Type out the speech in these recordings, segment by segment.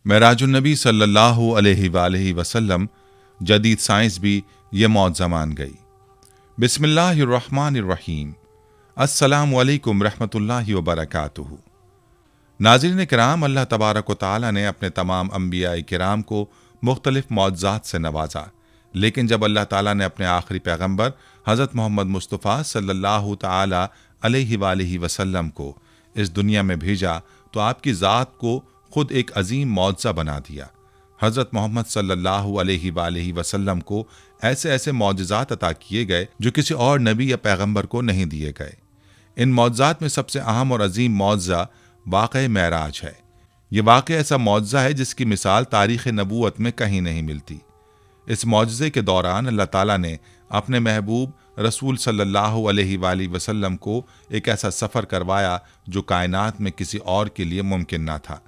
معراج النبی صلی اللہ علیہ وآلہ وسلم جدید سائنس بھی یہ معجزہ مان گئی۔ بسم اللہ الرحمن الرحیم۔ السلام علیکم رحمۃ اللہ وبرکاتہ۔ ناظرین کرام، اللہ تبارک و تعالی نے اپنے تمام انبیاء کرام کو مختلف معجزات سے نوازا، لیکن جب اللہ تعالیٰ نے اپنے آخری پیغمبر حضرت محمد مصطفیٰ صلی اللہ تعالی علیہ وآلہ وسلم کو اس دنیا میں بھیجا تو آپ کی ذات کو خود ایک عظیم معجزہ بنا دیا۔ حضرت محمد صلی اللہ علیہ وآلہ وسلم کو ایسے ایسے معجزات عطا کیے گئے جو کسی اور نبی یا پیغمبر کو نہیں دیے گئے۔ ان معجزات میں سب سے اہم اور عظیم معجزہ واقعہ معراج ہے۔ یہ واقعہ ایسا معجزہ ہے جس کی مثال تاریخ نبوت میں کہیں نہیں ملتی۔ اس معجزے کے دوران اللہ تعالیٰ نے اپنے محبوب رسول صلی اللہ علیہ وآلہ وسلم کو ایک ایسا سفر کروایا جو کائنات میں کسی اور کے لیے ممکن نہ تھا۔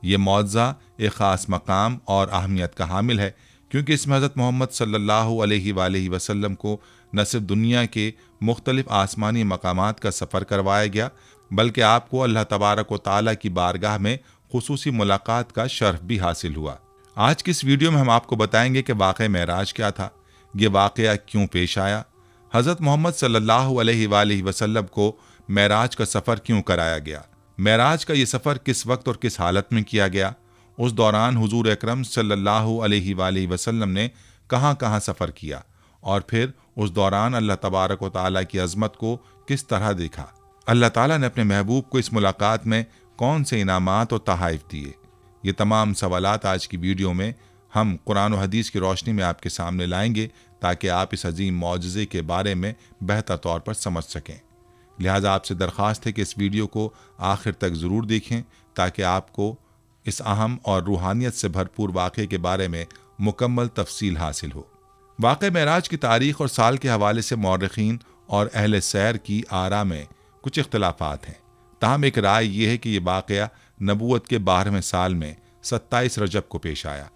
یہ معجزہ ایک خاص مقام اور اہمیت کا حامل ہے، کیونکہ اس میں حضرت محمد صلی اللہ علیہ وآلہ وسلم کو نہ صرف دنیا کے مختلف آسمانی مقامات کا سفر کروایا گیا، بلکہ آپ کو اللہ تبارک و تعالیٰ کی بارگاہ میں خصوصی ملاقات کا شرف بھی حاصل ہوا۔ آج کی اس ویڈیو میں ہم آپ کو بتائیں گے کہ واقعہ معراج کیا تھا، یہ واقعہ کیوں پیش آیا، حضرت محمد صلی اللہ علیہ وآلہ وسلم کو معراج کا سفر کیوں کرایا گیا، معراج کا یہ سفر کس وقت اور کس حالت میں کیا گیا، اس دوران حضور اکرم صلی اللہ علیہ وآلہ وسلم نے کہاں کہاں سفر کیا، اور پھر اس دوران اللہ تبارک و تعالیٰ کی عظمت کو کس طرح دیکھا۔ اللہ تعالیٰ نے اپنے محبوب کو اس ملاقات میں کون سے انعامات اور تحائف دیے۔ یہ تمام سوالات آج کی ویڈیو میں ہم قرآن و حدیث کی روشنی میں آپ کے سامنے لائیں گے، تاکہ آپ اس عظیم معجزے کے بارے میں بہتر طور پر سمجھ سکیں۔ لہٰذا آپ سے درخواست ہے کہ اس ویڈیو کو آخر تک ضرور دیکھیں، تاکہ آپ کو اس اہم اور روحانیت سے بھرپور واقعے کے بارے میں مکمل تفصیل حاصل ہو۔ واقعہ معراج کی تاریخ اور سال کے حوالے سے مورخین اور اہل سیر کی آراء میں کچھ اختلافات ہیں، تاہم ایک رائے یہ ہے کہ یہ واقعہ نبوت کے 12ویں سال میں 27 رجب کو پیش آیا،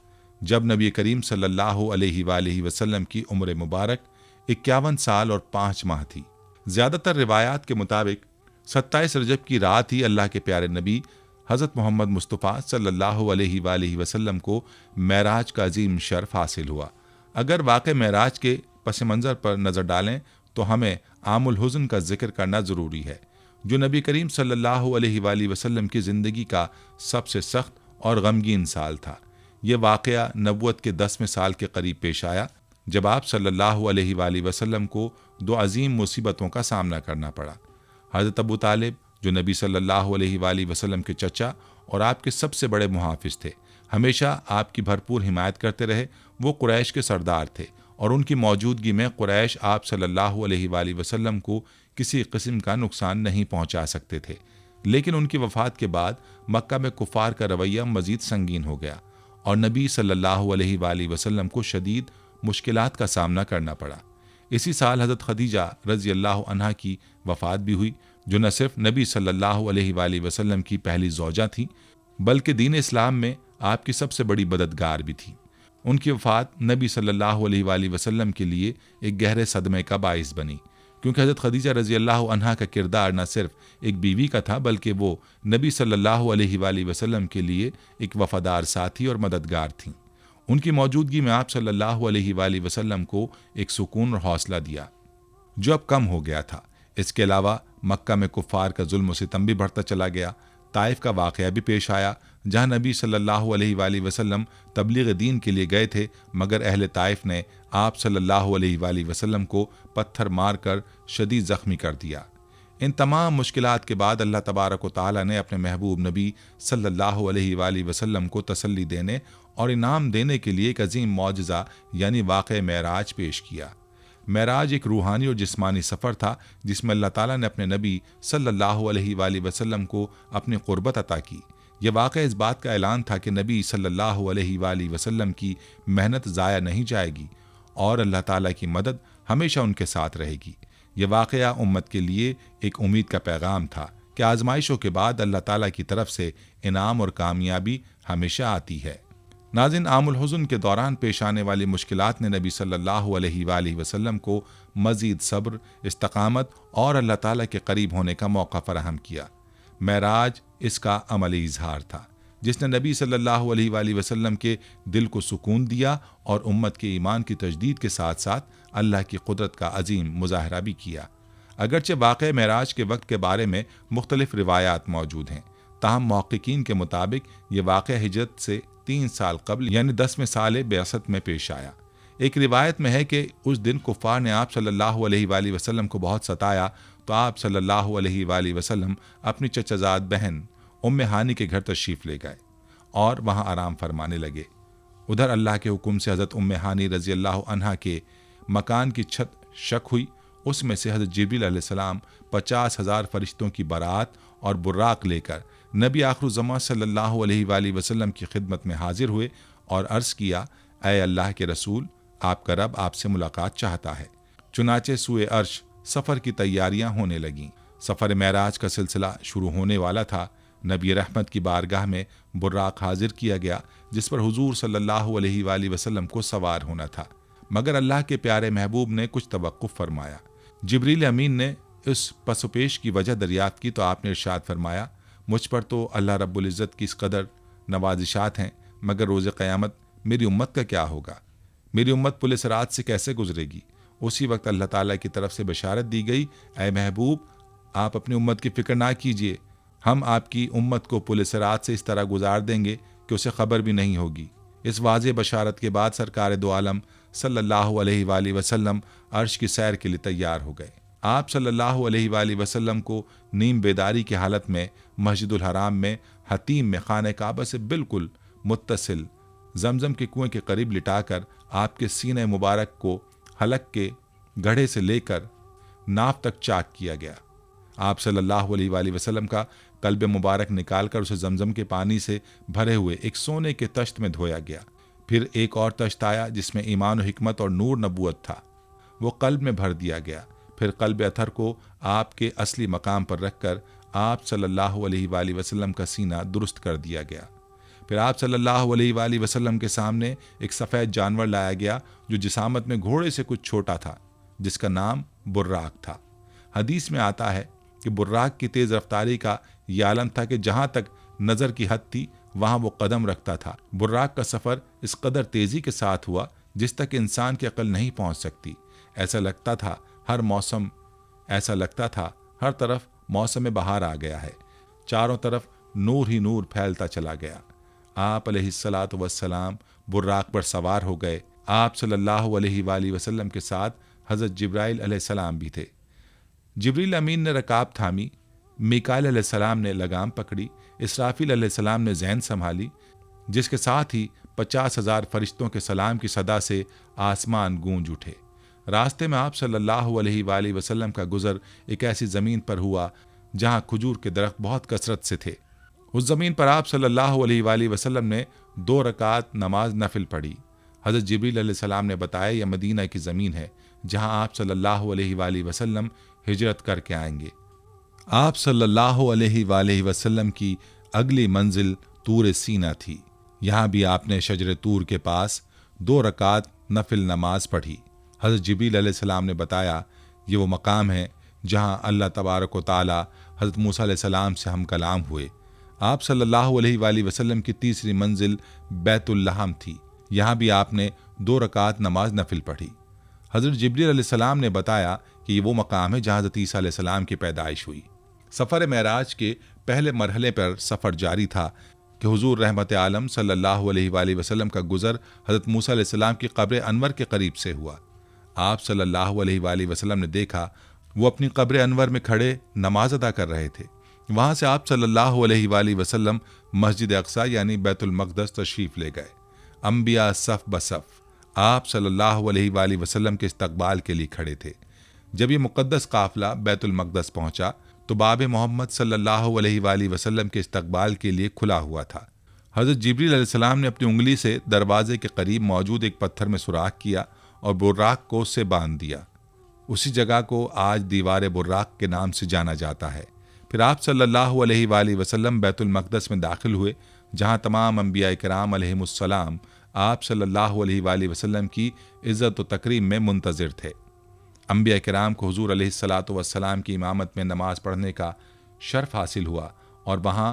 جب نبی کریم صلی اللہ علیہ وآلہ وسلم کی عمر مبارک 51 سال اور 5 ماہ تھی۔ زیادہ تر روایات کے مطابق 27 رجب کی رات ہی اللہ کے پیارے نبی حضرت محمد مصطفیٰ صلی اللہ علیہ وآلہ وسلم کو معراج کا عظیم شرف حاصل ہوا۔ اگر واقع معراج کے پس منظر پر نظر ڈالیں تو ہمیں عام الحزن کا ذکر کرنا ضروری ہے، جو نبی کریم صلی اللہ علیہ وآلہ وسلم کی زندگی کا سب سے سخت اور غمگین سال تھا۔ یہ واقعہ نبوت کے 10ویں سال کے قریب پیش آیا، جب آپ صلی اللہ علیہ وآلہ وسلم کو 2 عظیم مصیبتوں کا سامنا کرنا پڑا۔ حضرت ابو طالب، جو نبی صلی اللہ علیہ وآلہ وسلم کے چچا اور آپ کے سب سے بڑے محافظ تھے، ہمیشہ آپ کی بھرپور حمایت کرتے رہے۔ وہ قریش کے سردار تھے اور ان کی موجودگی میں قریش آپ صلی اللہ علیہ وآلہ وسلم کو کسی قسم کا نقصان نہیں پہنچا سکتے تھے، لیکن ان کی وفات کے بعد مکہ میں کفار کا رویہ مزید سنگین ہو گیا اور نبی صلی اللہ علیہ وآلہ وسلم کو شدید مشکلات کا سامنا کرنا پڑا۔ اسی سال حضرت خدیجہ رضی اللہ عنہا کی وفات بھی ہوئی، جو نہ صرف نبی صلی اللہ علیہ وآلہ وسلم کی پہلی زوجہ تھیں، بلکہ دین اسلام میں آپ کی سب سے بڑی مددگار بھی تھی۔ ان کی وفات نبی صلی اللہ علیہ وآلہ وسلم کے لیے ایک گہرے صدمے کا باعث بنی، کیونکہ حضرت خدیجہ رضی اللہ عنہا کا کردار نہ صرف ایک بیوی کا تھا، بلکہ وہ نبی صلی اللہ علیہ وآلہ وسلم کے لیے ایک وفادار ساتھی اور مددگار تھیں۔ ان کی موجودگی میں آپ صلی اللہ علیہ وآلہ وسلم کو ایک سکون اور حوصلہ دیا، جو اب کم ہو گیا تھا۔ اس کے علاوہ مکہ میں کفار کا ظلم و ستم بھی بڑھتا چلا گیا۔ طائف کا واقعہ بھی پیش آیا، جہاں نبی صلی اللہ علیہ وآلہ وسلم تبلیغ دین کے لیے گئے تھے، مگر اہل طائف نے آپ صلی اللہ علیہ وآلہ وسلم کو پتھر مار کر شدید زخمی کر دیا۔ ان تمام مشکلات کے بعد اللہ تبارک و تعالیٰ نے اپنے محبوب نبی صلی اللہ علیہ وآلہ وسلم کو تسلی دینے اور انعام دینے کے لیے ایک عظیم معجزہ یعنی واقعہ معراج پیش کیا۔ معراج ایک روحانی اور جسمانی سفر تھا، جس میں اللہ تعالیٰ نے اپنے نبی صلی اللہ علیہ وآلہ وسلم کو اپنی قربت عطا کی۔ یہ واقعہ اس بات کا اعلان تھا کہ نبی صلی اللہ علیہ وآلہ وسلم کی محنت ضائع نہیں جائے گی اور اللہ تعالیٰ کی مدد ہمیشہ ان کے ساتھ رہے گی۔ یہ واقعہ امت کے لیے ایک امید کا پیغام تھا کہ آزمائشوں کے بعد اللہ تعالیٰ کی طرف سے انعام اور کامیابی ہمیشہ آتی ہے۔ ناظرین، عام الحزن کے دوران پیش آنے والی مشکلات نے نبی صلی اللہ علیہ وآلہ وسلم کو مزید صبر، استقامت اور اللہ تعالیٰ کے قریب ہونے کا موقع فراہم کیا۔ معراج اس کا عملی اظہار تھا۔ جس نے نبی صلی اللہ علیہ وآلہ وسلم کے دل کو سکون دیا اور امت کے ایمان کی تجدید کے ساتھ ساتھ اللہ کی قدرت کا عظیم مظاہرہ بھی کیا۔ اگرچہ واقعہ معراج کے وقت کے بارے میں مختلف روایات موجود ہیں، تاہم محققین کے مطابق یہ واقعہ ہجرت سے 3 سال قبل یعنی 10ویں سال بعثت میں پیش آیا۔ ایک روایت میں ہے کہ اس دن کفار نے آپ صلی اللہ علیہ وآلہ وسلم کو بہت ستایا تو آپ صلی اللہ علیہ وآلہ وسلم اپنی چچا زاد بہن ام ہانی کے گھر تشریف لے گئے اور وہاں آرام فرمانے لگے۔ ادھر اللہ کے حکم سے حضرت ام ہانی رضی اللہ عنہا کے مکان کی چھت شک ہوئی، اس میں سے حضرت جبریل علیہ السلام 50,000 فرشتوں کی بارات اور براق لے کر نبی آخر الزماں صلی اللہ علیہ وآلہ وسلم کی خدمت میں حاضر ہوئے اور عرض کیا، اے اللہ کے رسول، آپ کا رب آپ سے ملاقات چاہتا ہے۔ چنانچہ سوئے عرش سفر کی تیاریاں ہونے لگیں۔ سفر معراج کا سلسلہ شروع ہونے والا تھا۔ نبی رحمت کی بارگاہ میں براق حاضر کیا گیا جس پر حضور صلی اللہ علیہ وآلہ وسلم کو سوار ہونا تھا، مگر اللہ کے پیارے محبوب نے کچھ توقف فرمایا۔ جبریل امین نے اس پس و پیش کی وجہ دریافت کی تو آپ نے ارشاد فرمایا، مجھ پر تو اللہ رب العزت کی اس قدر نوازشات ہیں، مگر روز قیامت میری امت کا کیا ہوگا؟ میری امت پل صراط سے کیسے گزرے گی؟ اسی وقت اللہ تعالیٰ کی طرف سے بشارت دی گئی، اے محبوب، آپ اپنی امت کی فکر نہ کیجیے، ہم آپ کی امت کو پل صراط سے اس طرح گزار دیں گے کہ اسے خبر بھی نہیں ہوگی۔ اس واضح بشارت کے بعد سرکار دو عالم صلی اللہ علیہ وآلہ وسلم عرش کی سیر کے لیے تیار ہو گئے۔ آپ صلی اللہ علیہ وآلہ وسلم کو نیم بیداری کی حالت میں مسجد الحرام میں حتیم میں خانہ کعبہ سے بالکل متصل زمزم کے کنویں کے قریب لٹا کر آپ کے سینہ مبارک کو حلق کے گڑھے سے لے کر ناف تک چاک کیا گیا۔ آپ صلی اللہ علیہ وآلہ وسلم کا قلب مبارک نکال کر اسے زمزم کے پانی سے بھرے ہوئے ایک سونے کے تشت میں دھویا گیا۔ پھر ایک اور تشت آیا جس میں ایمان و حکمت اور نور نبوت تھا، وہ قلب میں بھر دیا گیا۔ پھر قلب اطہر کو آپ کے اصلی مقام پر رکھ کر آپ صلی اللہ علیہ وآلہ وسلم کا سینہ درست کر دیا گیا۔ پھر آپ صلی اللہ علیہ وآلہ وسلم کے سامنے ایک سفید جانور لایا گیا جو جسامت میں گھوڑے سے کچھ چھوٹا تھا، جس کا نام براق تھا۔ حدیث میں آتا ہے کہ براق کی تیز رفتاری کا یہ عالم تھا کہ جہاں تک نظر کی حد تھی وہاں وہ قدم رکھتا تھا۔ براق کا سفر اس قدر تیزی کے ساتھ ہوا جس تک انسان کی عقل نہیں پہنچ سکتی۔ ایسا لگتا تھا ہر طرف موسم بہار آ گیا ہے، چاروں طرف نور ہی نور پھیلتا چلا گیا۔ آپ علیہ الصلاۃ والسلام براق پر سوار ہو گئے۔ آپ صلی اللہ علیہ وآلہ وسلم کے ساتھ حضرت جبرائیل علیہ السلام بھی تھے۔ جبریل امین نے رکاب تھامی، میکائیل علیہ السلام نے لگام پکڑی، اسرافیل علیہ السلام نے زین سنبھالی، جس کے ساتھ ہی 50,000 فرشتوں کے سلام کی صدا سے آسمان گونج اٹھے۔ راستے میں آپ صلی اللہ علیہ وآلہ وسلم کا گزر ایک ایسی زمین پر ہوا جہاں کھجور کے درخت بہت کثرت سے تھے۔ اس زمین پر آپ صلی اللہ علیہ وآلہ وسلم نے 2 رکعت نماز نفل پڑھی۔ حضرت جبریل علیہ السلام نے بتایا یہ مدینہ کی زمین ہے جہاں آپ صلی اللہ علیہ وآلہ وسلم ہجرت کر کے آئیں گے۔ آپ صلی اللہ علیہ وآلہ وسلم کی اگلی منزل طور سینہ تھی۔ یہاں بھی آپ نے شجر طور کے پاس 2 رکعت نفل نماز پڑھی۔ حضرت جبریل علیہ السلام نے بتایا یہ وہ مقام ہے جہاں اللہ تبارک و تعالی حضرت موسیٰ علیہ السلام سے ہم کلام ہوئے۔ آپ صلی اللہ علیہ وآلہ وسلم کی تیسری منزل بیت اللحم تھی۔ یہاں بھی آپ نے 2 رکعت نماز نفل پڑھی۔ حضرت جبریل علیہ السلام نے بتایا کہ یہ وہ مقام ہے جہاں حضرت عیسیٰ علیہ السلام کی پیدائش ہوئی۔ سفر معراج کے پہلے مرحلے پر سفر جاری تھا کہ حضور رحمت عالم صلی اللہ علیہ وآلہ وسلم کا گزر حضرت موسیٰ علیہ السلام کی قبر انور کے قریب سے ہوا۔ آپ صلی اللہ علیہ وآلہ وسلم نے دیکھا وہ اپنی قبر انور میں کھڑے نماز ادا کر رہے تھے۔ وہاں سے آپ صلی اللہ علیہ وآلہ وسلم مسجد اقصیٰ یعنی بیت المقدس تشریف لے گئے۔ انبیاء صف بصف آپ صلی اللہ علیہ وآلہ وسلم کے استقبال کے لیے کھڑے تھے۔ جب یہ مقدس قافلہ بیت المقدس پہنچا تو باب محمد صلی اللہ علیہ وآلہ وسلم کے استقبال کے لیے کھلا ہوا تھا۔ حضرت جبریل علیہ السلام نے اپنی انگلی سے دروازے کے قریب موجود ایک پتھر میں سوراخ کیا اور براق کو اس سے باندھ دیا۔ اسی جگہ کو آج دیوار براق کے نام سے جانا جاتا ہے۔ پھر آپ صلی اللہ علیہ وآلہ وسلم بیت المقدس میں داخل ہوئے جہاں تمام انبیاء کرام علیہم السلام آپ صلی اللہ علیہ وآلہ وسلم کی عزت و تکریم میں منتظر تھے۔ انبیاء کرام کو حضور علیہ الصلاۃ والسلام کی امامت میں نماز پڑھنے کا شرف حاصل ہوا اور وہاں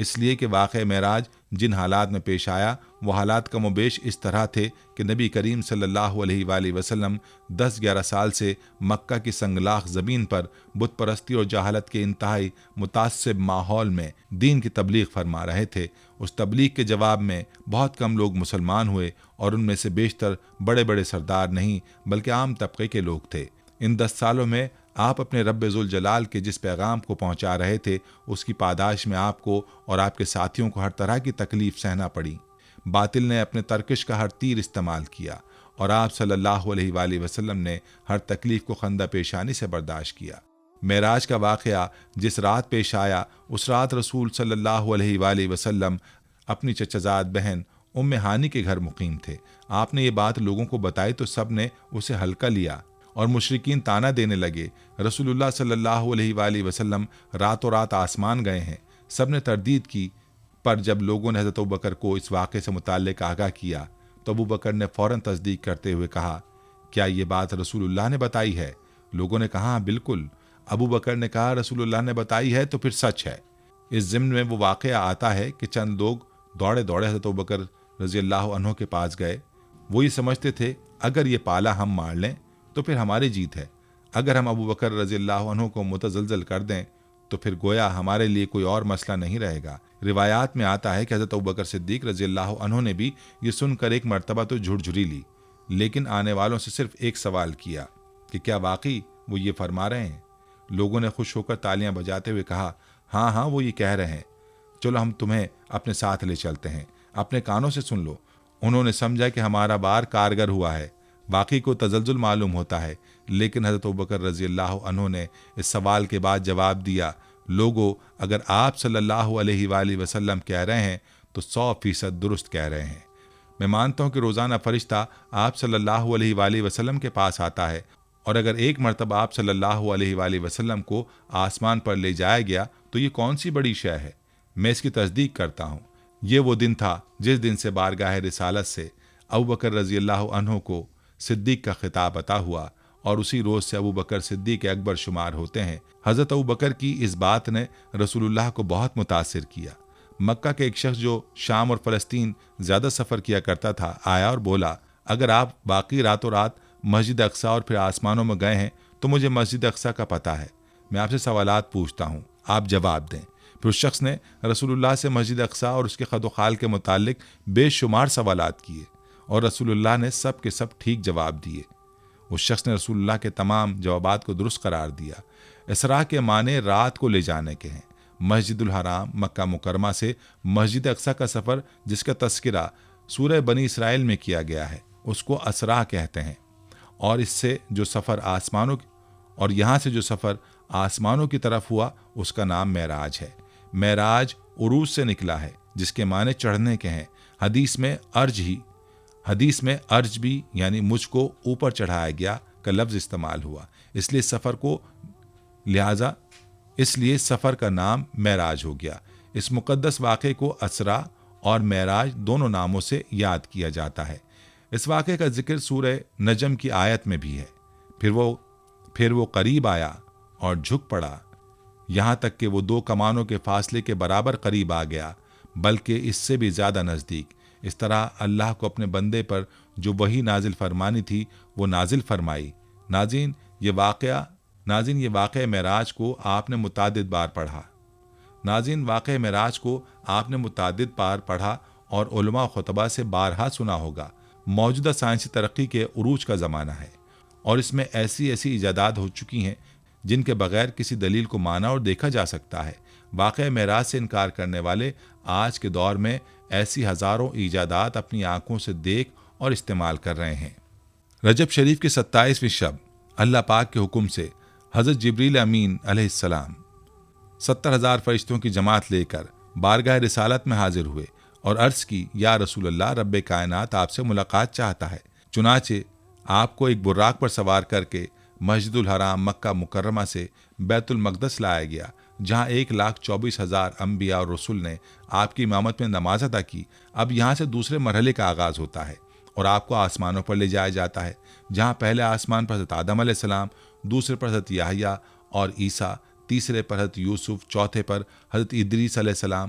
اس لیے کہ واقعہ معراج جن حالات میں پیش آیا وہ حالات کم و بیش اس طرح تھے کہ نبی کریم صلی اللہ علیہ وآلہ وسلم 10-11 سال سے مکہ کی سنگلاخ زمین پر بت پرستی اور جہالت کے انتہائی متعصب ماحول میں دین کی تبلیغ فرما رہے تھے۔ اس تبلیغ کے جواب میں بہت کم لوگ مسلمان ہوئے اور ان میں سے بیشتر بڑے بڑے سردار نہیں بلکہ عام طبقے کے لوگ تھے۔ ان 10 سالوں میں آپ اپنے رب ذوالجلال کے جس پیغام کو پہنچا رہے تھے اس کی پاداش میں آپ کو اور آپ کے ساتھیوں کو ہر طرح کی تکلیف سہنا پڑی۔ باطل نے اپنے ترکش کا ہر تیر استعمال کیا اور آپ صلی اللہ علیہ وآلہ وسلم نے ہر تکلیف کو خندہ پیشانی سے برداشت کیا۔ معراج کا واقعہ جس رات پیش آیا اس رات رسول صلی اللہ علیہ وآلہ وسلم اپنی چچزاد بہن ام ہانی کے گھر مقیم تھے۔ آپ نے یہ بات لوگوں کو بتائی تو سب نے اسے ہلکا لیا اور مشرکین طعنہ دینے لگے، رسول اللہ صلی اللہ علیہ وآلہ وسلم راتوں رات آسمان گئے ہیں۔ سب نے تردید کی، پر جب لوگوں نے حضرت ابوبکر کو اس واقعے سے متعلق آگاہ کیا تو ابوبکر نے فوراً تصدیق کرتے ہوئے کہا، کیا یہ بات رسول اللہ نے بتائی ہے؟ لوگوں نے کہا بالکل۔ ابوبکر نے کہا رسول اللہ نے بتائی ہے تو پھر سچ ہے۔ اس ضمن میں وہ واقعہ آتا ہے کہ چند لوگ دوڑے دوڑے حضرت ابوبکر رضی اللہ عنہ کے پاس گئے۔ وہ یہ سمجھتے تھے اگر یہ پالا ہم مار لیں تو پھر ہماری جیت ہے، اگر ہم ابوبکر رضی اللہ عنہ کو متزلزل کر دیں تو پھر گویا ہمارے لیے کوئی اور مسئلہ نہیں رہے گا۔ روایات میں آتا ہے کہ حضرت ابوبکر صدیق رضی اللہ عنہ نے بھی یہ سن کر ایک مرتبہ تو جھرجھری لی، لیکن آنے والوں سے صرف ایک سوال کیا کہ کیا واقعی وہ یہ فرما رہے ہیں؟ لوگوں نے خوش ہو کر تالیاں بجاتے ہوئے کہا، ہاں ہاں وہ یہ کہہ رہے ہیں، چلو ہم تمہیں اپنے ساتھ لے چلتے ہیں، اپنے کانوں سے سن لو۔ انہوں نے سمجھا کہ ہمارا بار کارگر ہوا ہے، واقعی کو تزلزل معلوم ہوتا ہے، لیکن حضرت ابوبکر رضی اللہ عنہ نے اس سوال کے بعد جواب دیا، لوگو اگر آپ صلی اللہ علیہ وآلہ وسلم کہہ رہے ہیں تو 100% درست کہہ رہے ہیں۔ میں مانتا ہوں کہ روزانہ فرشتہ آپ صلی اللہ علیہ وآلہ وسلم کے پاس آتا ہے، اور اگر ایک مرتبہ آپ صلی اللہ علیہ وآلہ وسلم کو آسمان پر لے جایا گیا تو یہ کون سی بڑی شے ہے؟ میں اس کی تصدیق کرتا ہوں۔ یہ وہ دن تھا جس دن سے بارگاہ رسالت سے ابوبکر رضی اللہ عنہ کو صدیق کا خطاب عطا ہوا، اور اسی روز سے ابوبکر صدیق اکبر شمار ہوتے ہیں۔ حضرت ابوبکر کی اس بات نے رسول اللہ کو بہت متاثر کیا۔ مکہ کے ایک شخص جو شام اور فلسطین زیادہ سفر کیا کرتا تھا آیا اور بولا، اگر آپ باقی راتوں رات مسجد اقصی اور پھر آسمانوں میں گئے ہیں تو مجھے مسجد اقصی کا پتہ ہے، میں آپ سے سوالات پوچھتا ہوں، آپ جواب دیں۔ پھر اس شخص نے رسول اللہ سے مسجد اقصی اور اس کے خد و خال کے متعلق بے شمار سوالات کیے اور رسول اللہ نے سب کے سب ٹھیک جواب دیے۔ اس شخص نے رسول اللہ کے تمام جوابات کو درست قرار دیا۔ اسراء کے معنی رات کو لے جانے کے ہیں۔ مسجد الحرام مکہ مکرمہ سے مسجد اقصی کا سفر جس کا تذکرہ سورہ بنی اسرائیل میں کیا گیا ہے اس کو اسراء کہتے ہیں، اور اس سے جو سفر یہاں سے جو سفر آسمانوں کی طرف ہوا اس کا نام معراج ہے۔ معراج عروج سے نکلا ہے جس کے معنی چڑھنے کے ہیں۔ حدیث میں ارج بھی یعنی مجھ کو اوپر چڑھایا گیا کا لفظ استعمال ہوا، اس لیے سفر کا نام معراج ہو گیا۔ اس مقدس واقعے کو اسراء اور معراج دونوں ناموں سے یاد کیا جاتا ہے۔ اس واقعے کا ذکر سورہ نجم کی آیت میں بھی ہے۔ پھر وہ قریب آیا اور جھک پڑا، یہاں تک کہ وہ 2 کمانوں کے فاصلے کے برابر قریب آ گیا، بلکہ اس سے بھی زیادہ نزدیک۔ اس طرح اللہ کو اپنے بندے پر جو وحی نازل فرمانی تھی وہ نازل فرمائی۔ ناظرین یہ واقعہ معراج کو آپ نے متعدد بار پڑھا اور علماء خطبہ سے بارہا سنا ہوگا۔ موجودہ سائنسی ترقی کے عروج کا زمانہ ہے، اور اس میں ایسی ایجادات ہو چکی ہیں جن کے بغیر کسی دلیل کو مانا اور دیکھا جا سکتا ہے۔ واقعہ معراج سے انکار کرنے والے آج کے دور میں ایسی ہزاروں ایجادات اپنی آنکھوں سے دیکھ اور استعمال کر رہے ہیں۔ رجب شریف کی 27ویں شب اللہ پاک کے حکم سے حضرت جبریل امین علیہ السلام 70,000 فرشتوں کی جماعت لے کر بارگاہ رسالت میں حاضر ہوئے اور عرض کی، یا رسول اللہ، رب کائنات آپ سے ملاقات چاہتا ہے۔ چنانچہ آپ کو ایک براق پر سوار کر کے مسجد الحرام مکہ مکرمہ سے بیت المقدس لایا گیا، جہاں 1,24,000 انبیاء اور رسول نے آپ کی امامت میں نماز ادا کی۔ اب یہاں سے دوسرے مرحلے کا آغاز ہوتا ہے اور آپ کو آسمانوں پر لے جایا جاتا ہے، جہاں پہلے آسمان پر حضرت آدم علیہ السلام، دوسرے پر حضرت یحییٰ اور عیسیٰ، تیسرے پر حضرت یوسف، چوتھے پر حضرت ادریس علیہ السلام،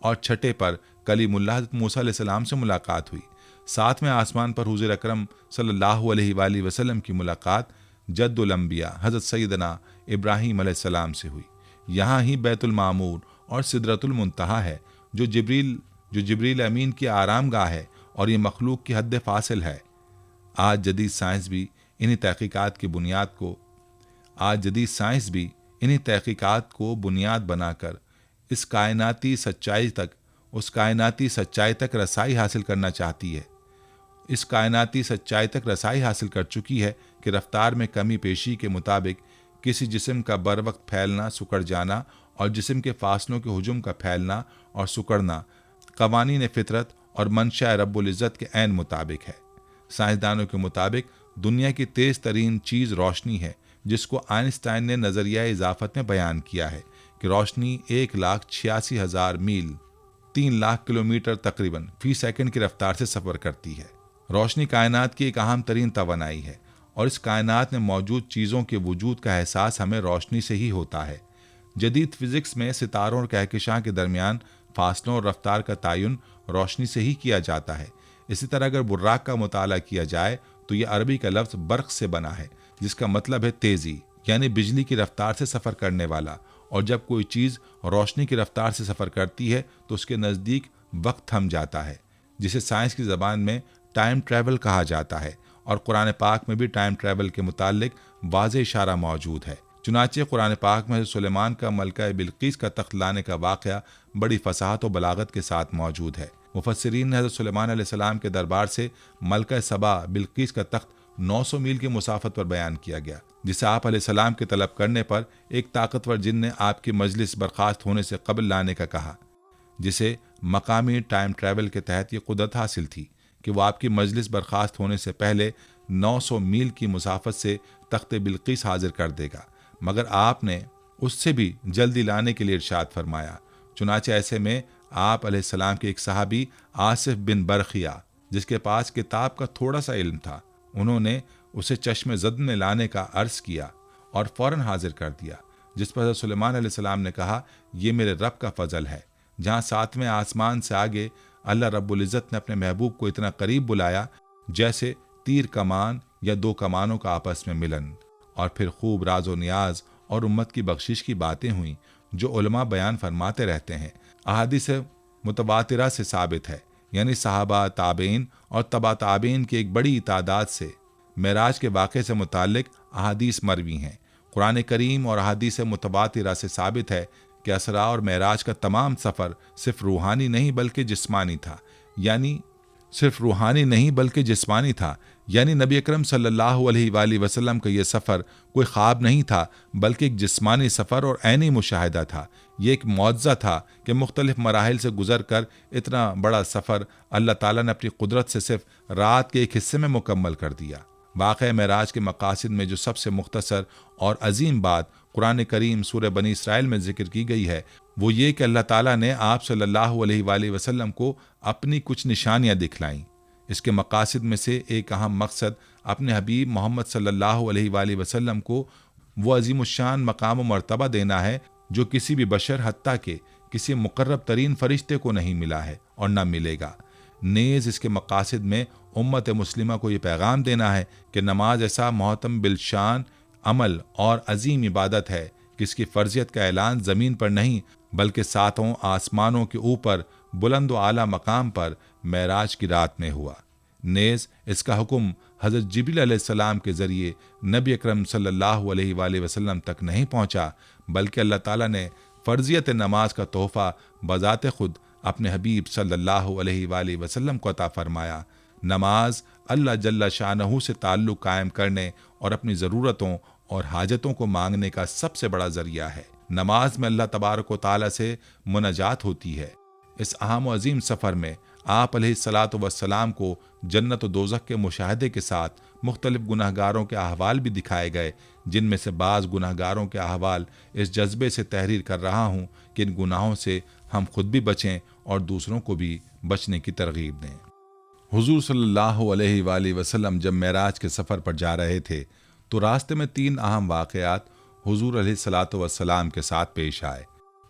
اور 6 پر کلیم اللہ حضرت موسیٰ علیہ السلام سے ملاقات ہوئی۔ 7ویں آسمان پر حضور اکرم صلی اللہ علیہ وآلہ وسلم کی ملاقات جد الانبیاء حضرت سیدنا ابراہیم علیہ السلام سے ہوئی۔ یہاں ہی بیت المعمور اور سدرۃ المنتہا ہے جو جبریل امین کی آرام گاہ ہے، اور یہ مخلوق کی حد فاصل ہے۔ آج جدید سائنس بھی انہی تحقیقات کو بنیاد بنا کر اس کائناتی سچائی تک رسائی حاصل کرنا چاہتی ہے۔ اس کائناتی سچائی تک رسائی حاصل کر چکی ہے کہ رفتار میں کمی پیشی کے مطابق کسی جسم کا بر وقت پھیلنا، سکڑ جانا اور جسم کے فاصلوں کے ہجوم کا پھیلنا اور سکڑنا قوانین فطرت اور منشاء رب العزت کے عین مطابق ہے۔ سائنسدانوں کے مطابق دنیا کی تیز ترین چیز روشنی ہے، جس کو آئنسٹائن نے نظریہ اضافت میں بیان کیا ہے کہ روشنی 1,86,000 میل 3 لاکھ کلومیٹر تقریباً فی سیکنڈ کی رفتار سے سفر کرتی ہے۔ روشنی کائنات کی ایک اہم ترین توانائی ہے، اور اس کائنات میں موجود چیزوں کے وجود کا احساس ہمیں روشنی سے ہی ہوتا ہے۔ جدید فزکس میں ستاروں اور کہکشاں کے درمیان فاصلوں اور رفتار کا تعین روشنی سے ہی کیا جاتا ہے۔ اسی طرح اگر براق کا مطالعہ کیا جائے تو یہ عربی کا لفظ برق سے بنا ہے، جس کا مطلب ہے تیزی، یعنی بجلی کی رفتار سے سفر کرنے والا۔ اور جب کوئی چیز روشنی کی رفتار سے سفر کرتی ہے تو اس کے نزدیک وقت تھم جاتا ہے، جسے سائنس کی زبان میں ٹائم ٹریول کہا جاتا ہے، اور قرآن پاک میں بھی ٹائم ٹریول کے متعلق واضح اشارہ موجود ہے۔ چنانچہ قرآن پاک میں حضرت سلیمان کا ملکہ بلقیس کا تخت لانے کا واقعہ بڑی فصاحت و بلاغت کے ساتھ موجود ہے۔ مفسرین نے حضرت سلیمان علیہ السلام کے دربار سے ملکہ سبا بلقیس کا تخت 900 میل کی مسافت پر بیان کیا گیا، جسے آپ علیہ السلام کے طلب کرنے پر ایک طاقتور جن نے آپ کی مجلس برخاست ہونے سے قبل لانے کا کہا، جسے مقامی ٹائم ٹریول کے تحت یہ قدرت حاصل تھی کہ وہ آپ کی مجلس برخاست ہونے سے پہلے 900 میل کی مسافت سے تخت بلقیس حاضر کر دے گا، مگر آپ نے اس سے بھی جلدی لانے کے لیے ارشاد فرمایا۔ چنانچہ ایسے میں آپ علیہ السلام کے ایک صحابی آصف بن برخیہ، جس کے پاس کتاب کا تھوڑا سا علم تھا، انہوں نے اسے چشم زد میں لانے کا عرض کیا اور فوراً حاضر کر دیا، جس پر حضرت سلیمان علیہ السلام نے کہا، یہ میرے رب کا فضل ہے۔ جہاں 7ویں آسمان سے آگے اللہ رب العزت نے اپنے محبوب کو اتنا قریب بلایا جیسے تیر کمان یا 2 کمانوں کا آپس میں ملن، اور پھر خوب راز و نیاز اور امت کی بخشش کی باتیں ہوئیں جو علماء بیان فرماتے رہتے ہیں۔ احادیث متواترہ سے ثابت ہے، یعنی صحابہ، تابعین اور تبع تابعین کی ایک بڑی تعداد سے معراج کے واقعے سے متعلق احادیث مروی ہیں۔ قرآن کریم اور احادیث متواترہ سے ثابت ہے کہ اسراء اور معراج کا تمام سفر صرف روحانی نہیں بلکہ جسمانی تھا، یعنی نبی اکرم صلی اللہ علیہ وآلہ وسلم کا یہ سفر کوئی خواب نہیں تھا بلکہ ایک جسمانی سفر اور عینی مشاہدہ تھا۔ یہ ایک معجزہ تھا کہ مختلف مراحل سے گزر کر اتنا بڑا سفر اللہ تعالیٰ نے اپنی قدرت سے صرف رات کے ایک حصے میں مکمل کر دیا۔ واقعہ معراج کے مقاصد میں جو سب سے مختصر اور عظیم بات قرآن کریم سورہ بنی اسرائیل میں ذکر کی گئی ہے وہ یہ کہ اللہ تعالیٰ نے آپ صلی اللہ علیہ وآلہ وسلم کو اپنی کچھ نشانیاں دکھلائیں۔ اس کے مقاصد میں سے ایک اہم مقصد اپنے حبیب محمد صلی اللہ علیہ وآلہ وسلم کو وہ عظیم الشان مقام و مرتبہ دینا ہے جو کسی بھی بشر حتیٰ کہ کسی مقرب ترین فرشتے کو نہیں ملا ہے اور نہ ملے گا۔ نیز اس کے مقاصد میں امت مسلمہ کو یہ پیغام دینا ہے کہ نماز ایسا محتم بالشان عمل اور عظیم عبادت ہے کہ اس کی فرضیت کا اعلان زمین پر نہیں بلکہ 7 آسمانوں کے اوپر بلند و اعلیٰ مقام پر معراج کی رات میں ہوا۔ نیز اس کا حکم حضرت جبریل علیہ السلام کے ذریعے نبی اکرم صلی اللہ علیہ وآلہ وسلم تک نہیں پہنچا بلکہ اللہ تعالیٰ نے فرضیت نماز کا تحفہ بذات خود اپنے حبیب صلی اللہ علیہ وآلہ وسلم کو عطا فرمایا۔ نماز اللہ جل شانہ سے تعلق قائم کرنے اور اپنی ضرورتوں اور حاجتوں کو مانگنے کا سب سے بڑا ذریعہ ہے۔ نماز میں اللہ تبارک و تعالیٰ سے مناجات ہوتی ہے۔ اس اہم و عظیم سفر میں آپ علیہ الصلاۃ والسلام کو جنت و دوزخ کے مشاہدے کے ساتھ مختلف گناہ گاروں کے احوال بھی دکھائے گئے، جن میں سے بعض گناہ گاروں کے احوال اس جذبے سے تحریر کر رہا ہوں کہ ان گناہوں سے ہم خود بھی بچیں اور دوسروں کو بھی بچنے کی ترغیب دیں۔ حضور صلی اللہ علیہ وآلہ وسلم جب معراج کے سفر پر جا رہے تھے تو راستے میں 3 اہم واقعات حضور علیہ الصلاۃ والسلام کے ساتھ پیش آئے۔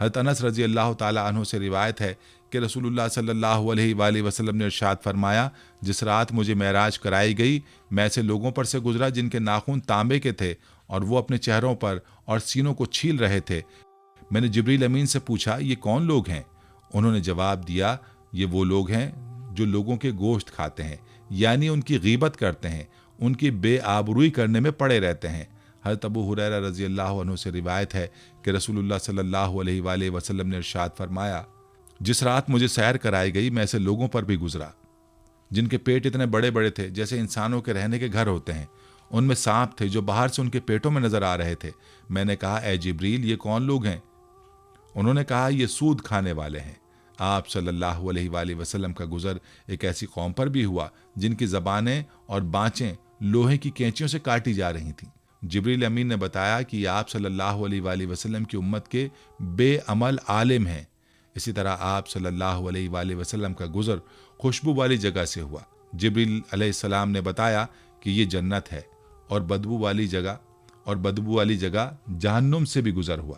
حضرت انس رضی اللہ تعالی عنہ سے روایت ہے کہ رسول اللہ صلی اللہ علیہ وآلہ وسلم نے ارشاد فرمایا، جس رات مجھے معراج کرائی گئی میں ایسے لوگوں پر سے گزرا جن کے ناخن تانبے کے تھے اور وہ اپنے چہروں پر اور سینوں کو چھیل رہے تھے۔ میں نے جبریل امین سے پوچھا، یہ کون لوگ ہیں؟ انہوں نے جواب دیا، یہ وہ لوگ ہیں جو لوگوں کے گوشت کھاتے ہیں، یعنی ان کی غیبت کرتے ہیں، ان کی بے آبروئی کرنے میں پڑے رہتے ہیں۔ حضرت ابو ہریرہ رضی اللہ عنہ سے روایت ہے کہ رسول اللہ صلی اللہ علیہ وآلہ وسلم نے ارشاد فرمایا، جس رات مجھے سیر کرائی گئی میں ایسے لوگوں پر بھی گزرا جن کے پیٹ اتنے بڑے بڑے تھے جیسے انسانوں کے رہنے کے گھر ہوتے ہیں، ان میں سانپ تھے جو باہر سے ان کے پیٹوں میں نظر آ رہے تھے۔ میں نے کہا، اے جبریل، یہ کون لوگ ہیں؟ انہوں نے کہا، یہ سود کھانے والے ہیں۔ آپ صلی اللہ علیہ وآلہ وسلم کا گزر ایک ایسی قوم پر بھی ہوا جن کی زبانیں اور بانچیں لوہے کی کینچیوں سے کاٹی جا رہی تھیں۔ جبریل امین نے بتایا کہ یہ آپ صلی اللہ علیہ وآلہ وسلم کی امت کے بے عمل عالم ہیں۔ اسی طرح آپ صلی اللہ علیہ وآلہ وسلم کا گزر خوشبو والی جگہ سے ہوا۔ جبریل علیہ السلام نے بتایا کہ یہ جنت ہے، اور بدبو والی جگہ جہنم سے بھی گزر ہوا۔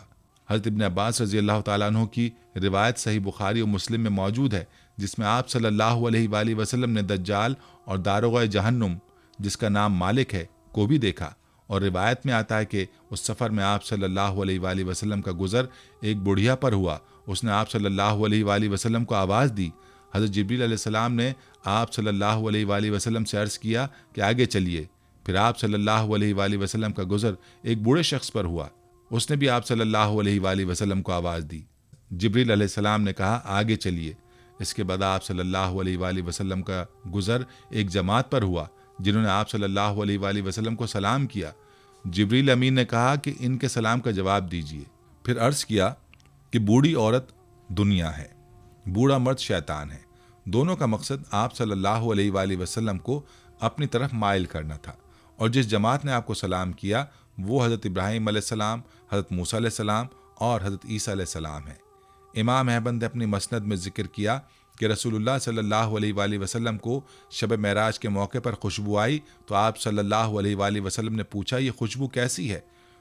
حضرت ابن عباس رضی اللہ تعالیٰ عنہ کی روایت صحیح بخاری و مسلم میں موجود ہے، جس میں آپ صلی اللہ علیہ وآلہ وسلم نے دجال اور داروغہ جہنم، جس کا نام مالک ہے، کو بھی دیکھا، اور روایت میں آتا ہے کہ اس سفر میں آپ صلی اللہ علیہ وآلہ وسلم کا گزر ایک بڑھیا پر ہوا۔ اس نے آپ صلی اللہ علیہ وآلہ وسلم کو آواز دی۔ حضرت جبریل علیہ السلام نے آپ صلی اللہ علیہ وآلہ وسلم سے عرض کیا کہ آگے چلیے۔ پھر آپ صلی اللہ علیہ وآلہ وسلم کا گزر ایک بوڑھے شخص پر ہوا۔ اس نے بھی آپ صلی اللہ علیہ وآلہ وسلم کو آواز دی۔ جبریل علیہ السلام نے کہا، آگے چلیے۔ اس کے بعد آپ صلی اللہ علیہ وآلہ وسلم کا گزر ایک جماعت پر ہوا جنہوں نے آپ صلی اللہ علیہ وآلہ وسلم کو سلام کیا۔ جبریل امین نے کہا کہ ان کے سلام کا جواب دیجیے۔ پھر عرض کیا کہ بوڑھی عورت دنیا ہے، بوڑھا مرد شیطان ہے۔ دونوں کا مقصد آپ صلی اللہ علیہ وآلہ وسلم کو اپنی طرف مائل کرنا تھا، اور جس جماعت نے آپ کو سلام کیا وہ حضرت ابراہیم علیہ السلام، حضرت موسیٰ علیہ السلام اور حضرت عیسیٰ علیہ السلام ہے۔ امام احمد نے اپنی مسند میں ذکر کیا کہ رسول اللہ صلی اللہ علیہ وآلہ وسلم کو شب معراج کے موقع پر خوشبو آئی تو آپ صلی اللہ علیہ وآلہ وسلم نے پوچھا، یہ خوشبو کیسی ہے؟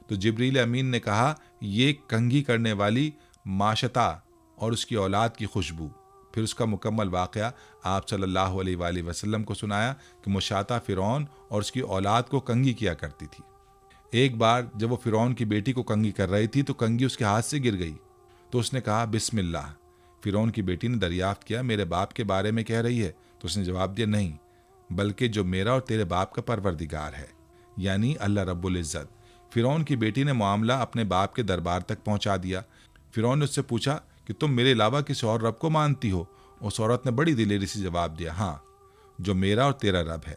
تو جبریل امین نے کہا، یہ کنگھی کرنے والی ماشطہ اور اس کی اولاد کی خوشبو۔ پھر اس کا مکمل واقعہ آپ صلی اللہ علیہ وآلہ وسلم کو سنایا کہ مشاطہ فرعون اور اس کی اولاد کو کنگھی کیا کرتی تھی۔ ایک بار جب وہ فرعون کی بیٹی کو کنگھی کر رہی تھی تو کنگھی اس کے ہاتھ سے گر گئی، تو اس نے کہا، بسم اللہ۔ فرعون کی بیٹی نے دریافت کیا، میرے باپ کے بارے میں کہہ رہی ہے؟ تو اس نے جواب دیا، نہیں، بلکہ جو میرا اور تیرے باپ کا پروردگار ہے، یعنی اللہ رب العزت۔ فرعون کی بیٹی نے معاملہ اپنے باپ کے دربار تک پہنچا دیا۔ فرعون نے اس سے پوچھا کہ تم میرے علاوہ کسی اور رب کو مانتی ہو؟ اس عورت نے بڑی دلیری سے جواب دیا، ہاں، جو میرا اور تیرا رب ہے۔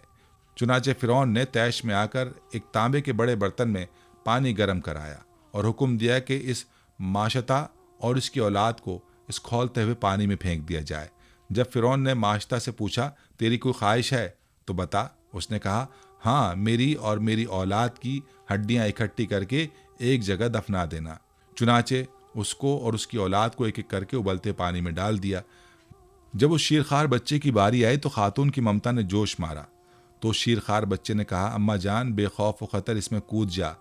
چنانچہ فرعون نے طیش میں آ کر ایک تانبے کے بڑے برتن میں پانی گرم کرایا اور حکم دیا کہ اس ماشطہ اور اس کی اولاد کو اس کھولتے ہوئے پانی میں پھینک دیا جائے۔ جب فرعون نے ماشطہ سے پوچھا، تیری کوئی خواہش ہے تو بتا؟ اس نے کہا، ہاں، میری اور میری اولاد کی ہڈیاں اکٹھی کر کے ایک جگہ دفنا دینا۔ چنانچہ اس کو اور اس کی اولاد کو ایک ایک کر کے ابلتے پانی میں ڈال دیا۔ جب اس شیرخوار بچے کی باری آئی تو خاتون کی ممتا نے جوش مارا، تو شیرخوار بچے نے کہا، اماں جان، بے خوف و خطر اس میں کود جا،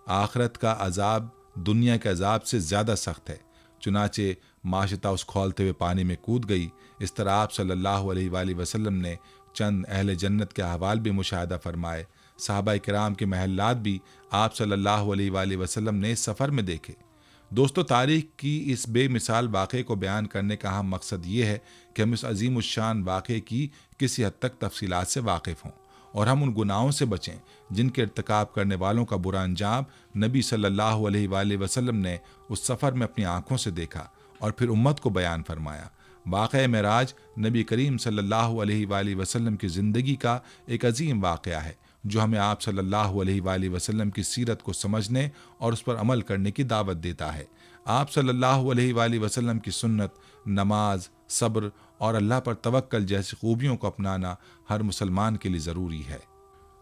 آخرت کا عذاب دنیا کے عذاب سے زیادہ سخت ہے۔ چنانچہ ماشطہ اس کھولتے ہوئے پانی میں کود گئی۔ اس طرح آپ صلی اللہ علیہ وآلہ وسلم نے چند اہل جنت کے احوال بھی مشاہدہ فرمائے۔ صحابہ کرام کے محلات بھی آپ صلی اللہ علیہ وآلہ وسلم نے اس سفر میں دیکھے۔ دوستو، تاریخ کی اس بے مثال واقعے کو بیان کرنے کا اہم مقصد یہ ہے کہ ہم اس عظیم الشان واقعے کی کسی حد تک تفصیلات سے واقف ہوں، اور ہم ان گناہوں سے بچیں جن کے ارتکاب کرنے والوں کا برا انجام نبی صلی اللہ علیہ وآلہ وسلم نے اس سفر میں اپنی آنکھوں سے دیکھا اور پھر امت کو بیان فرمایا۔ واقعہ معراج نبی کریم صلی اللہ علیہ وآلہ وسلم کی زندگی کا ایک عظیم واقعہ ہے جو ہمیں آپ صلی اللہ علیہ وآلہ وسلم کی سیرت کو سمجھنے اور اس پر عمل کرنے کی دعوت دیتا ہے۔ آپ صلی اللہ علیہ وآلہ وسلم کی سنت، نماز، صبر اور اللہ پر توکل جیسی خوبیوں کو اپنانا ہر مسلمان کے لیے ضروری ہے۔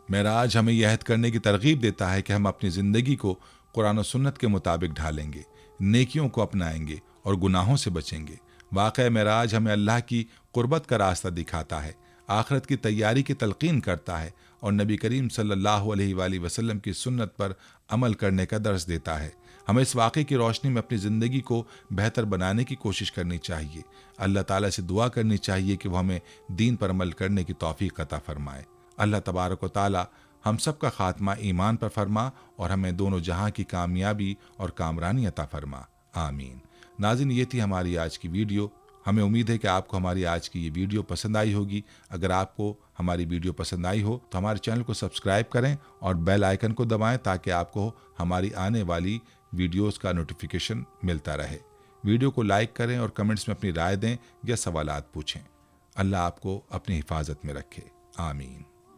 معراج ہمیں یہ عہد کرنے کی ترغیب دیتا ہے کہ ہم اپنی زندگی کو قرآن و سنت کے مطابق ڈھالیں گے، نیکیوں کو اپنائیں گے اور گناہوں سے بچیں گے۔ واقعہ معراج ہمیں اللہ کی قربت کا راستہ دکھاتا ہے، آخرت کی تیاری کی تلقین کرتا ہے اور نبی کریم صلی اللہ علیہ وآلہ وسلم کی سنت پر عمل کرنے کا درس دیتا ہے۔ ہمیں اس واقعے کی روشنی میں اپنی زندگی کو بہتر بنانے کی کوشش کرنی چاہیے۔ اللہ تعالیٰ سے دعا کرنی چاہیے کہ وہ ہمیں دین پر عمل کرنے کی توفیق عطا فرمائے۔ اللہ تبارک و تعالیٰ ہم سب کا خاتمہ ایمان پر فرما اور ہمیں دونوں جہاں کی کامیابی اور کامرانی عطا فرما، آمین۔ ناظرین، یہ تھی ہماری آج کی ویڈیو۔ ہمیں امید ہے کہ آپ کو ہماری آج کی یہ ویڈیو پسند آئی ہوگی۔ اگر آپ کو ہماری ویڈیو پسند آئی ہو تو ہمارے چینل کو سبسکرائب کریں اور بیل آئیکن کو دبائیں تاکہ آپ کو ہماری آنے والی ویڈیوز کا نوٹیفیکیشن ملتا رہے۔ ویڈیو کو لائک کریں اور کمنٹس میں اپنی رائے دیں یا سوالات پوچھیں۔ اللہ آپ کو اپنی حفاظت میں رکھے، آمین۔